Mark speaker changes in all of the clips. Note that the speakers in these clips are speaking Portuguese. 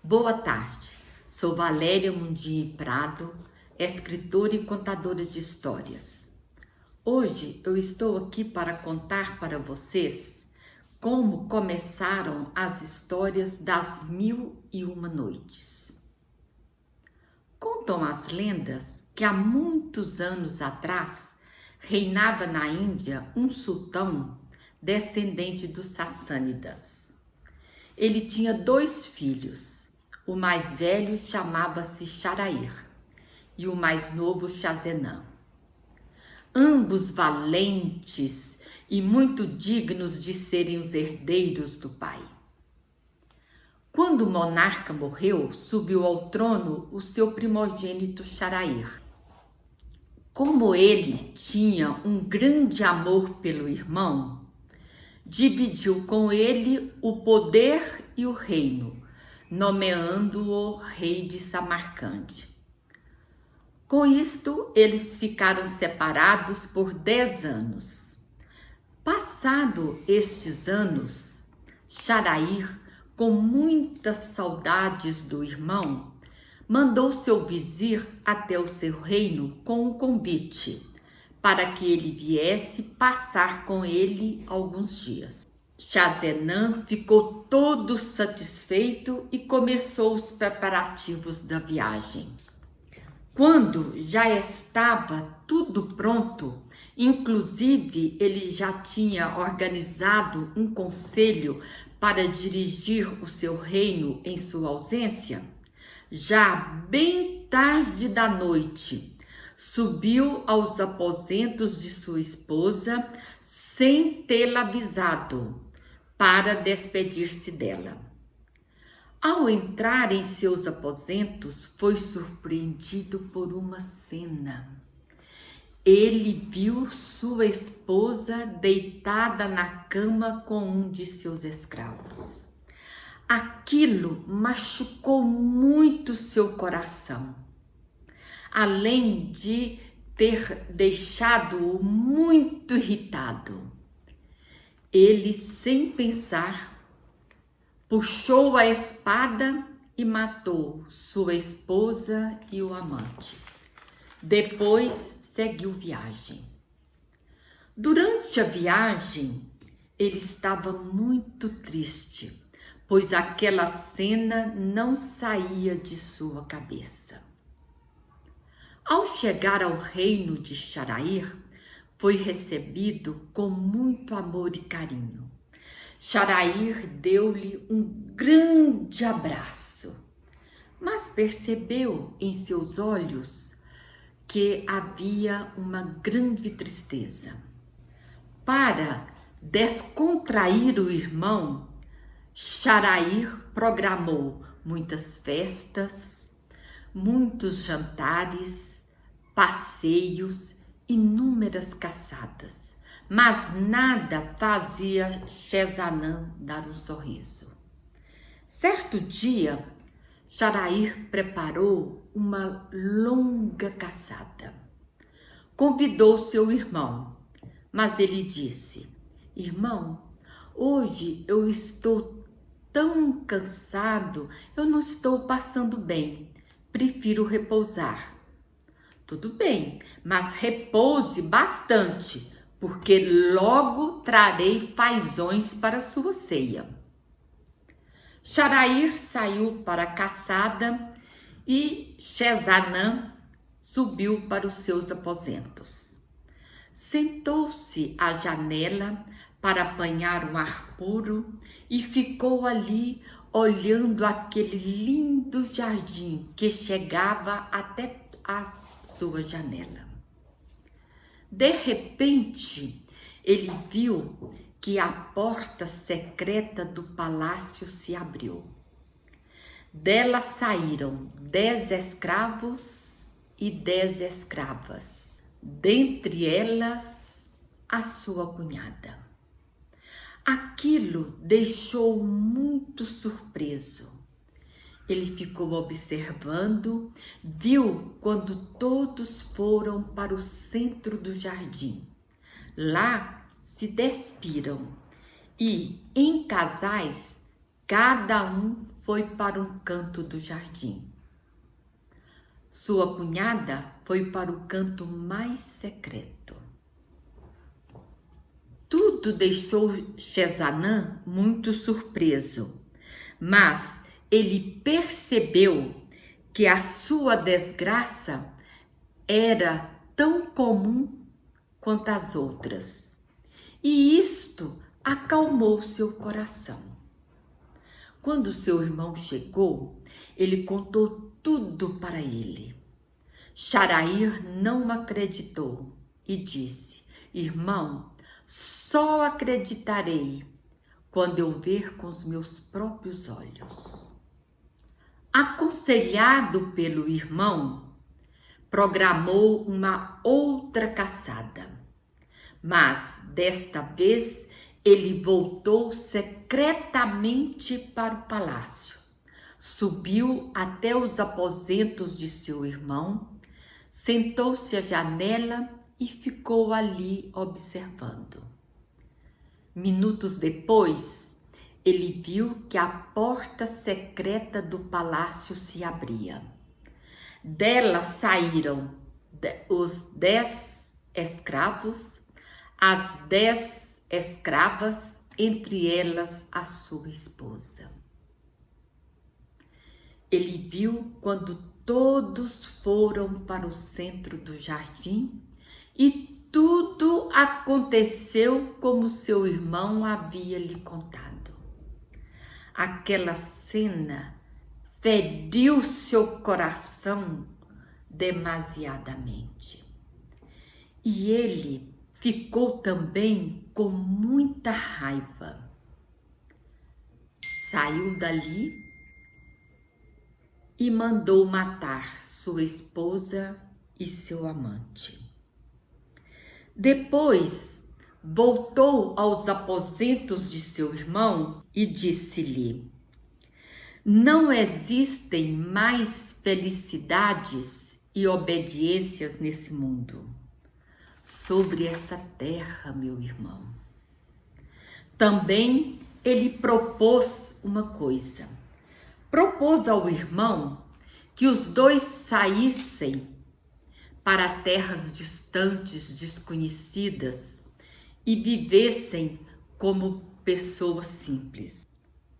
Speaker 1: Boa tarde, sou Valéria Mundim Prado, escritora e contadora de histórias. Hoje eu estou aqui para contar para vocês como começaram as histórias das 1001 Noites. Contam as lendas que há muitos anos atrás reinava na Índia um sultão descendente dos Sassânidas. Ele tinha 2 filhos. O mais velho chamava-se Sharair e o mais novo Shazenã. Ambos valentes e muito dignos de serem os herdeiros do pai. Quando o monarca morreu, subiu ao trono o seu primogênito Sharair. Como ele tinha um grande amor pelo irmão, dividiu com ele o poder e o reino, nomeando-o rei de Samarcande. Com isto, eles ficaram separados por 10 anos. Passado estes anos, Sharair, com muitas saudades do irmão, mandou seu vizir até o seu reino com um convite, para que ele viesse passar com ele alguns dias. Shazenã ficou todo satisfeito e começou os preparativos da viagem. Quando já estava tudo pronto, inclusive ele já tinha organizado um conselho para dirigir o seu reino em sua ausência, já bem tarde da noite, subiu aos aposentos de sua esposa sem tê-la avisado, para despedir-se dela. Ao entrar em seus aposentos, foi surpreendido por uma cena. Ele viu sua esposa deitada na cama com um de seus escravos. Aquilo machucou muito seu coração, além de ter deixado-o muito irritado. Ele, sem pensar, puxou a espada e matou sua esposa e o amante. Depois seguiu viagem. Durante a viagem, ele estava muito triste, pois aquela cena não saía de sua cabeça. Ao chegar ao reino de Sharair, foi recebido com muito amor e carinho. Sharair deu-lhe um grande abraço, mas percebeu em seus olhos que havia uma grande tristeza. Para descontrair o irmão, Sharair programou muitas festas, muitos jantares, passeios, inúmeras caçadas, mas nada fazia Shazenã dar um sorriso. Certo dia, Sharair preparou uma longa caçada. Convidou seu irmão, mas ele disse: "Irmão, hoje eu estou tão cansado, eu não estou passando bem, prefiro repousar." "Tudo bem, mas repouse bastante, porque logo trarei fazões para sua ceia." Sharair saiu para a caçada e Shazenã subiu para os seus aposentos. Sentou-se à janela para apanhar um ar puro e ficou ali olhando aquele lindo jardim que chegava até a sua janela. De repente, ele viu que a porta secreta do palácio se abriu. Dela saíram 10 escravos e 10 escravas, dentre elas a sua cunhada. Aquilo deixou-o muito surpreso. Ele ficou observando, viu quando todos foram para o centro do jardim. Lá se despiram e, em casais, cada um foi para um canto do jardim. Sua cunhada foi para o canto mais secreto. Tudo deixou Chezanã muito surpreso, mas ele percebeu que a sua desgraça era tão comum quanto as outras, e isto acalmou seu coração. Quando seu irmão chegou, ele contou tudo para ele. Charair não acreditou e disse: irmão, só acreditarei quando eu ver com os meus próprios olhos. Aconselhado pelo irmão, programou uma outra caçada, mas desta vez ele voltou secretamente para o palácio, subiu até os aposentos de seu irmão, sentou-se à janela e ficou ali observando. Minutos depois, ele viu que a porta secreta do palácio se abria. Dela saíram os 10 escravos, as 10 escravas, entre elas a sua esposa. Ele viu quando todos foram para o centro do jardim e tudo aconteceu como seu irmão havia lhe contado. Aquela cena feriu seu coração demasiadamente. E ele ficou também com muita raiva. Saiu dali e mandou matar sua esposa e seu amante. Depois voltou aos aposentos de seu irmão e disse-lhe: não existem mais felicidades e obediências nesse mundo, sobre essa terra, meu irmão. Também ele propôs uma coisa. Propôs ao irmão que os dois saíssem para terras distantes, desconhecidas, e vivessem como pessoas simples.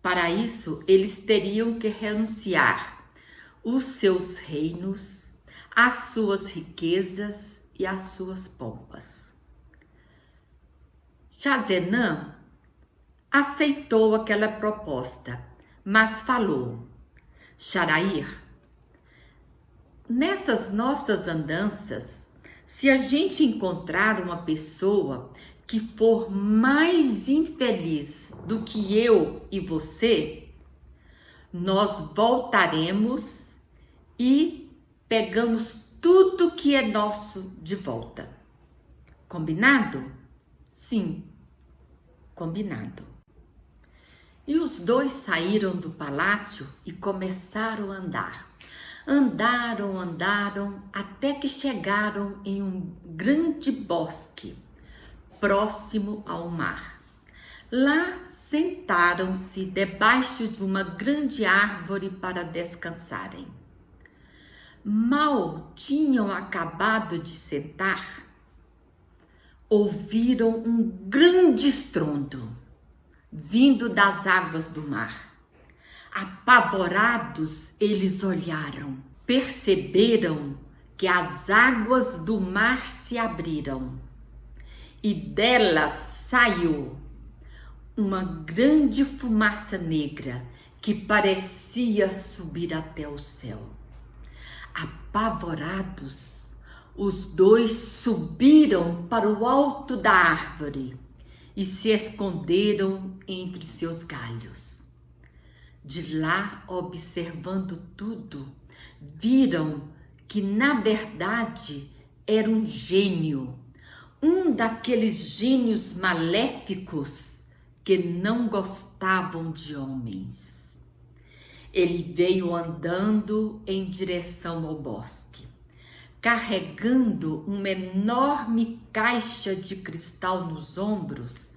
Speaker 1: Para isso, eles teriam que renunciar os seus reinos, as suas riquezas e as suas pompas. Chazanã aceitou aquela proposta, mas falou: Charair, nessas nossas andanças, se a gente encontrar uma pessoa que for mais infeliz do que eu e você, nós voltaremos e pegamos tudo que é nosso de volta. Combinado? Sim, combinado. E os dois saíram do palácio e começaram a andar. Andaram, até que chegaram em um grande bosque, próximo ao mar. Lá sentaram-se debaixo de uma grande árvore para descansarem. Mal tinham acabado de sentar, ouviram um grande estrondo vindo das águas do mar. Apavorados, eles olharam, perceberam que as águas do mar se abriram e delas saiu uma grande fumaça negra que parecia subir até o céu. Apavorados, os dois subiram para o alto da árvore e se esconderam entre seus galhos. De lá, observando tudo, viram que, na verdade, era um gênio, um daqueles gênios maléficos que não gostavam de homens. Ele veio andando em direção ao bosque, carregando uma enorme caixa de cristal nos ombros,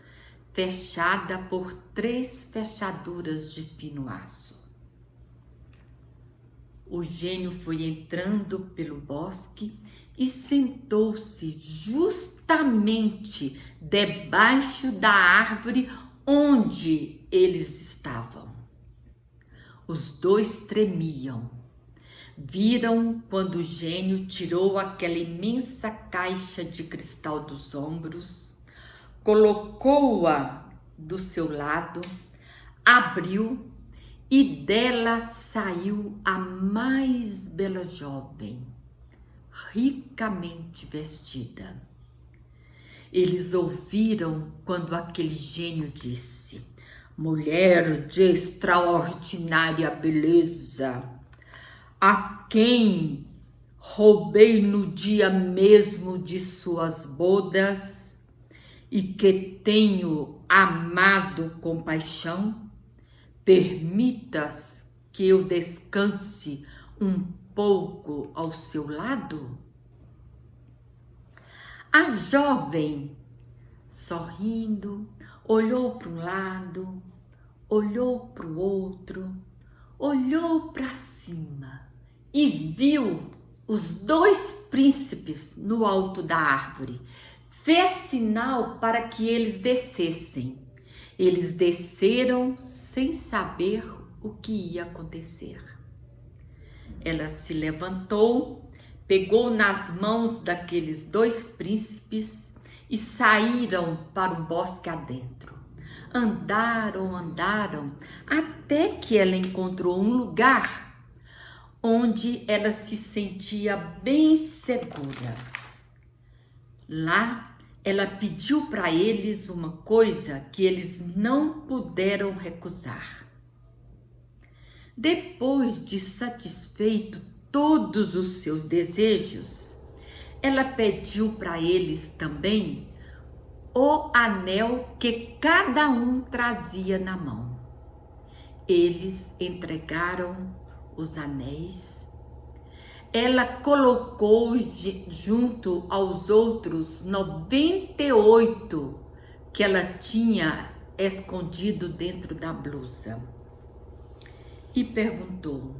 Speaker 1: fechada por 3 fechaduras de fino aço. O gênio foi entrando pelo bosque e sentou-se justamente debaixo da árvore onde eles estavam. Os dois tremiam. Viram quando o gênio tirou aquela imensa caixa de cristal dos ombros, colocou-a do seu lado, abriu e dela saiu a mais bela jovem, ricamente vestida. Eles ouviram quando aquele gênio disse: mulher de extraordinária beleza, a quem roubei no dia mesmo de suas bodas e que tenho amado com paixão, permitas que eu descanse um pouco ao seu lado? A jovem, sorrindo, olhou para um lado, olhou para o outro, olhou para cima e viu os dois príncipes no alto da árvore. Fez sinal para que eles descessem. Eles desceram sem saber o que ia acontecer. Ela se levantou, pegou nas mãos daqueles dois príncipes e saíram para o bosque adentro. Andaram, até que ela encontrou um lugar onde ela se sentia bem segura. Lá, ela pediu para eles uma coisa que eles não puderam recusar. Depois de satisfeito todos os seus desejos, ela pediu para eles também o anel que cada um trazia na mão. Eles entregaram os anéis. Ela colocou junto aos outros 98 que ela tinha escondido dentro da blusa e perguntou: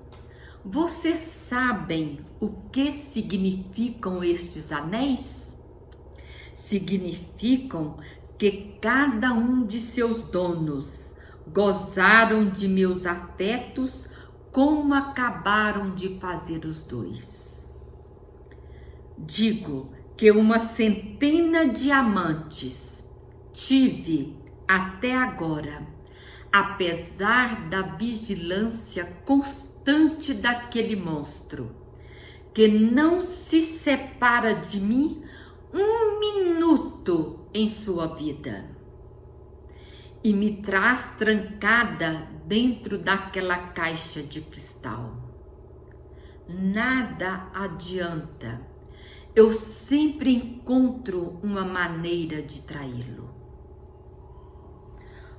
Speaker 1: vocês sabem o que significam estes anéis? Significam que cada um de seus donos gozaram de meus afetos como acabaram de fazer os dois. Digo que uma centena de amantes tive até agora, apesar da vigilância constante daquele monstro, que não se separa de mim um minuto em sua vida e me traz trancada dentro daquela caixa de cristal. Nada adianta, eu sempre encontro uma maneira de traí-lo.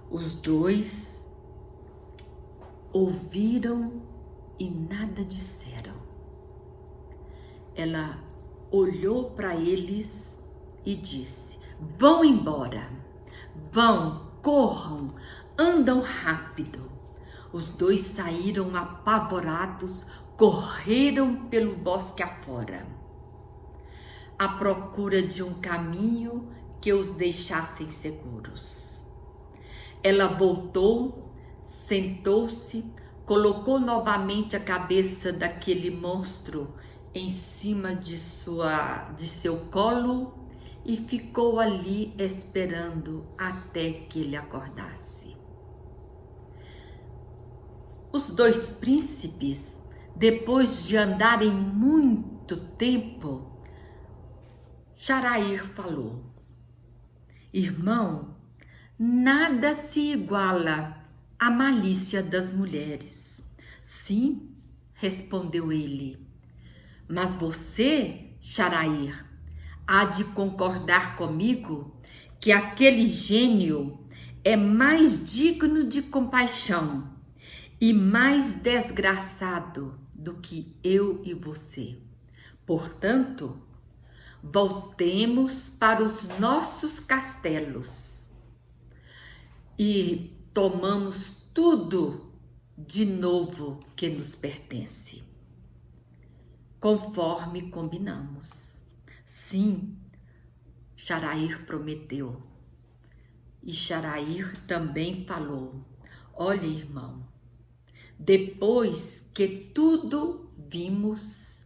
Speaker 1: Os dois ouviram e nada disseram. Ela olhou para eles e disse: vão embora, vão, corram, andam rápido. Os dois saíram apavorados, correram pelo bosque afora, à procura de um caminho que os deixasse seguros. Ela voltou, sentou-se, colocou novamente a cabeça daquele monstro em cima de seu colo e ficou ali esperando até que ele acordasse. Os dois príncipes, depois de andarem muito tempo, Jarair falou: irmão, nada se iguala à malícia das mulheres. Sim, respondeu ele, mas você, Jarair, há de concordar comigo que aquele gênio é mais digno de compaixão e mais desgraçado do que eu e você. Portanto, voltemos para os nossos castelos e tomamos tudo de novo que nos pertence. conforme combinamos. Sim, Charair prometeu. E Charair também falou: olha, irmão, depois que tudo vimos,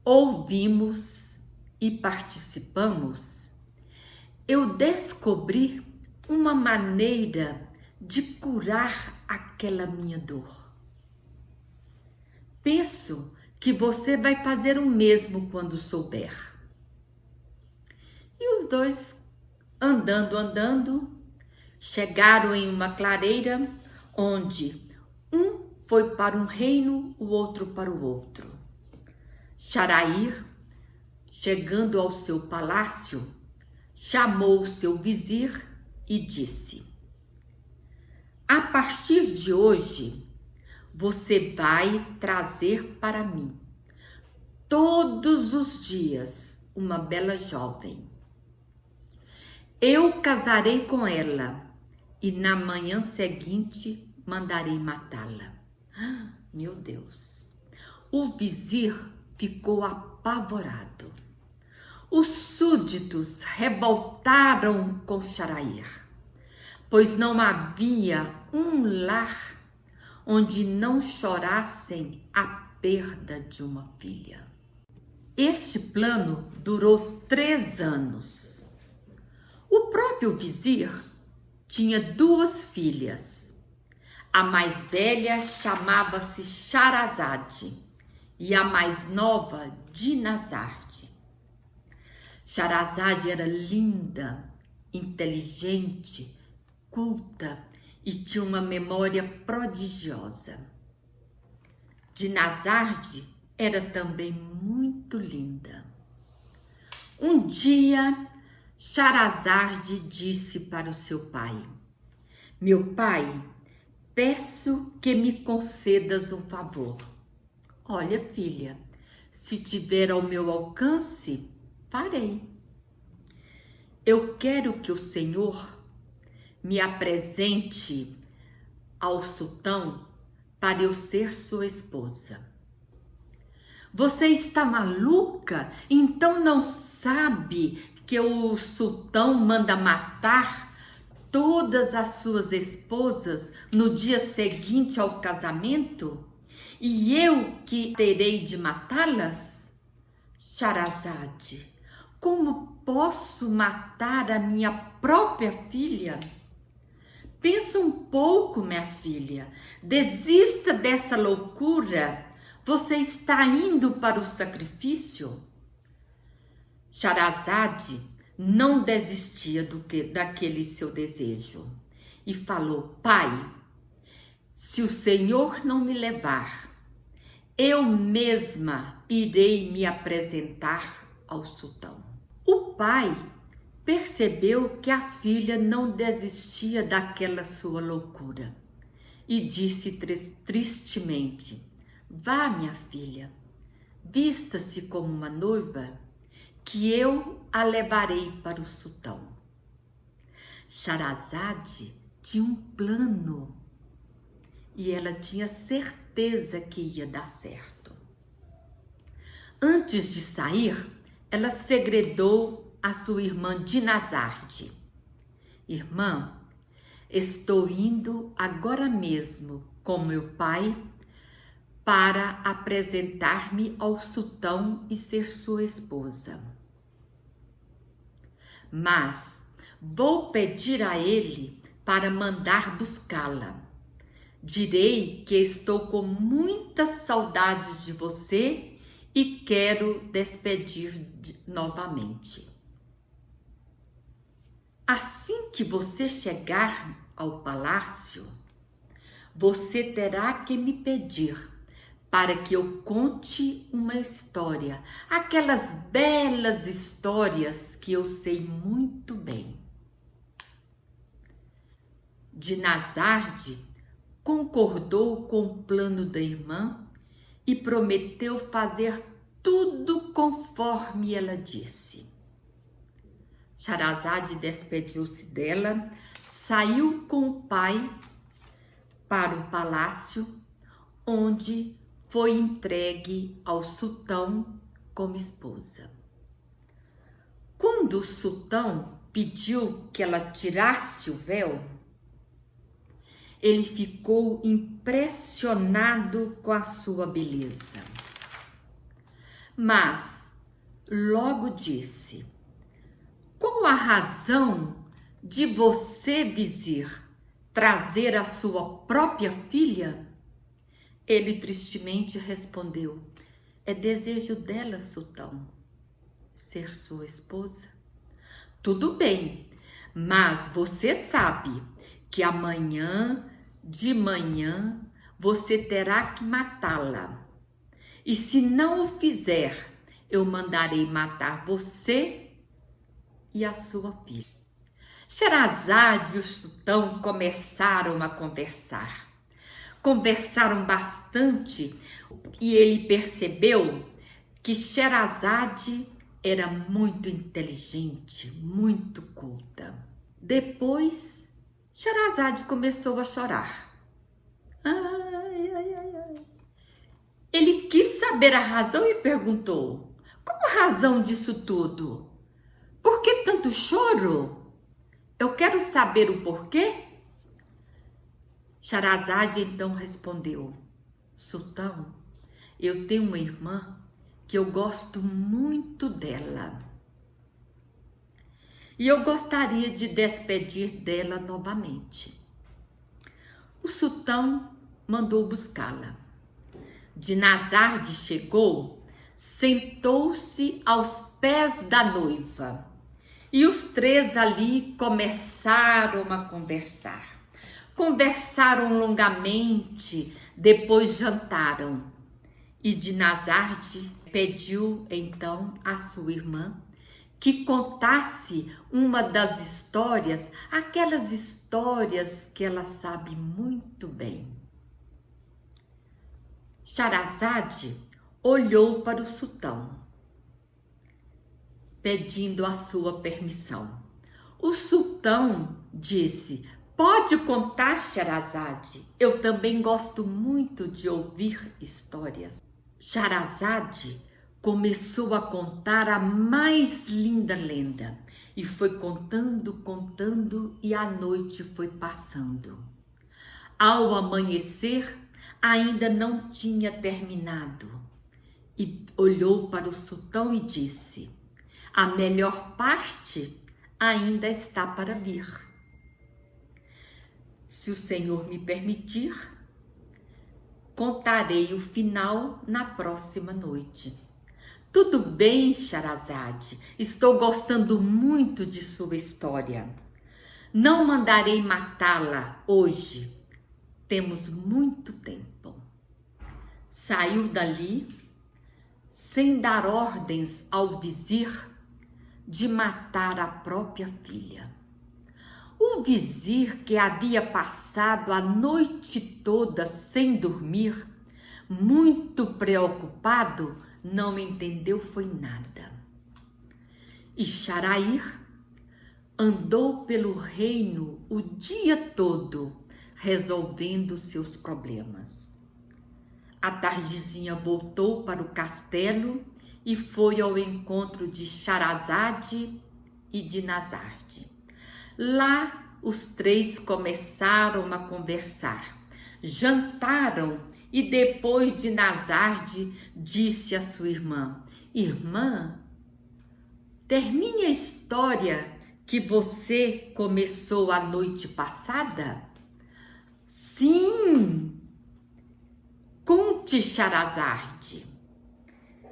Speaker 1: ouvimos e participamos, eu descobri uma maneira de curar aquela minha dor. Penso que você vai fazer o mesmo quando souber. E os dois, andando, chegaram em uma clareira onde um foi para um reino, o outro para o outro. Charair, chegando ao seu palácio, chamou o seu vizir e disse: a partir de hoje, você vai trazer para mim, todos os dias, uma bela jovem. Eu casarei com ela e na manhã seguinte mandarei matá-la. Meu Deus! O vizir ficou apavorado. Os súditos revoltaram com Charair, pois não havia um lar onde não chorassem a perda de uma filha. Este plano durou 3 anos. O próprio vizir tinha 2 filhas. A mais velha chamava-se Sharazade e a mais nova Dinazarde. Sharazade era linda, inteligente, culta e tinha uma memória prodigiosa. Dinazarde era também muito linda. Um dia, Sharazade disse para o seu pai: meu pai, peço que me concedas um favor. Olha, filha, se tiver ao meu alcance, farei. Eu quero que o Senhor me apresente ao sultão para eu ser sua esposa. Você está maluca? Então não sabe que o sultão manda matar todas as suas esposas no dia seguinte ao casamento? E eu que terei de matá-las? Sharazade, como posso matar a minha própria filha? Pensa um pouco, minha filha. Desista dessa loucura. Você está indo para o sacrifício? Sharazade não desistia daquele seu desejo e falou: pai, se o Senhor não me levar, eu mesma irei me apresentar ao sultão. O pai percebeu que a filha não desistia daquela sua loucura e disse tristemente: vá, minha filha, vista-se como uma noiva, que eu a levarei para o sultão. Sharazade tinha um plano e ela tinha certeza que ia dar certo. Antes de sair, ela segredou a sua irmã Dinazarde: irmã, estou indo agora mesmo com meu pai para apresentar-me ao sultão e ser sua esposa. Mas vou pedir a ele para mandar buscá-la. Direi que estou com muitas saudades de você e quero despedir novamente. Assim que você chegar ao palácio, você terá que me pedir para que eu conte uma história, aquelas belas histórias que eu sei muito bem. Dinazarde concordou com o plano da irmã e prometeu fazer tudo conforme ela disse. Sharazade despediu-se dela, saiu com o pai para o palácio, onde foi entregue ao sultão como esposa. Quando o sultão pediu que ela tirasse o véu, ele ficou impressionado com a sua beleza. Mas logo disse: qual a razão de você, vizir, trazer a sua própria filha? Ele tristemente respondeu: é desejo dela, sultão, ser sua esposa. Tudo bem, mas você sabe que amanhã de manhã você terá que matá-la. E se não o fizer, eu mandarei matar você e a sua filha. Sherazade e o sultão começaram a conversar. Conversaram bastante e ele percebeu que Sherazade era muito inteligente, muito culta. Depois, Sherazade começou a chorar. Ai, ai, ai, ai. Ele quis saber a razão e perguntou: qual a razão disso tudo? Por que tanto choro? Eu quero saber o porquê. Sherazade então respondeu: sultão, eu tenho uma irmã que eu gosto muito dela. E eu gostaria de despedir dela novamente. O sultão mandou buscá-la. Dinazarde chegou, sentou-se aos pés da noiva. E os três ali começaram a conversar. Conversaram longamente, depois jantaram. E Dinazarde pediu então à sua irmã que contasse uma das histórias, aquelas histórias que ela sabe muito bem. Sherazade olhou para o sultão, pedindo a sua permissão. O sultão disse: pode contar, Sherazade, eu também gosto muito de ouvir histórias. Sherazade começou a contar a mais linda lenda e foi contando e a noite foi passando. Ao amanhecer, ainda não tinha terminado e olhou para o sultão e disse: a melhor parte ainda está para vir. Se o Senhor me permitir, contarei o final na próxima noite. Tudo bem, Sherazade, estou gostando muito de sua história. Não mandarei matá-la hoje, temos muito tempo. Saiu dali, sem dar ordens ao vizir de matar a própria filha. O vizir, que havia passado a noite toda sem dormir, muito preocupado, não entendeu foi nada. E Sharair andou pelo reino o dia todo, resolvendo seus problemas. À tardezinha voltou para o castelo e foi ao encontro de Sherazade e Dinazarde. Lá os três começaram a conversar, jantaram e depois Dinazarde disse à sua irmã: irmã, termine a história que você começou a noite passada? Sim, conte, Sherazade.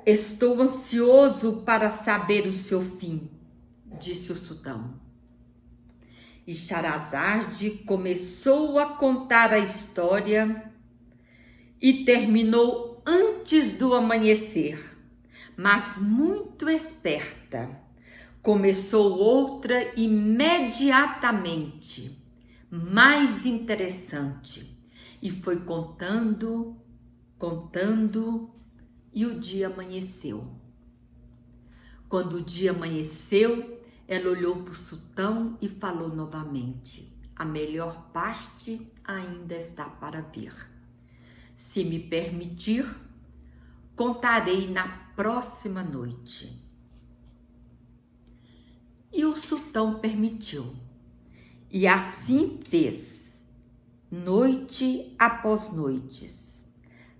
Speaker 1: Estou ansioso para saber o seu fim, disse o sultão. E Sherazade começou a contar a história e terminou antes do amanhecer, mas muito esperta. Começou outra imediatamente, mais interessante, e foi contando e o dia amanheceu. Quando o dia amanheceu, ela olhou para o sultão e falou novamente: a melhor parte ainda está para vir. Se me permitir, contarei na próxima noite. E o sultão permitiu. E assim fez, noite após noites.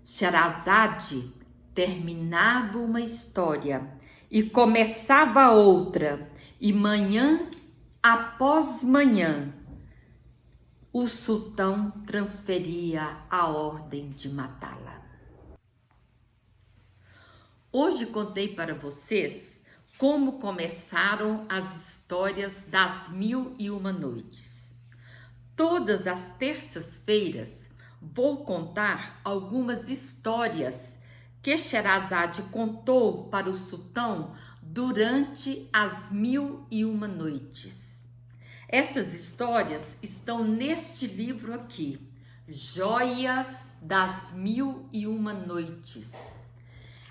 Speaker 1: Sherazade terminava uma história e começava outra, e manhã após manhã, o sultão transferia a ordem de matá-la. Hoje contei para vocês como começaram as histórias das 1001 Noites. Todas as terças-feiras vou contar algumas histórias que Sherazade contou para o sultão durante as 1001 Noites. Essas histórias estão neste livro aqui, Joias das 1001 Noites.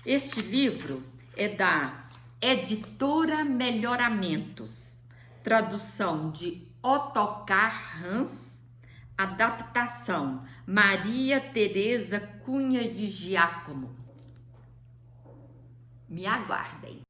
Speaker 1: Este livro é da Editora Melhoramentos, tradução de Ottokar Hans, adaptação Maria Tereza Cunha de Giacomo. Me aguardem!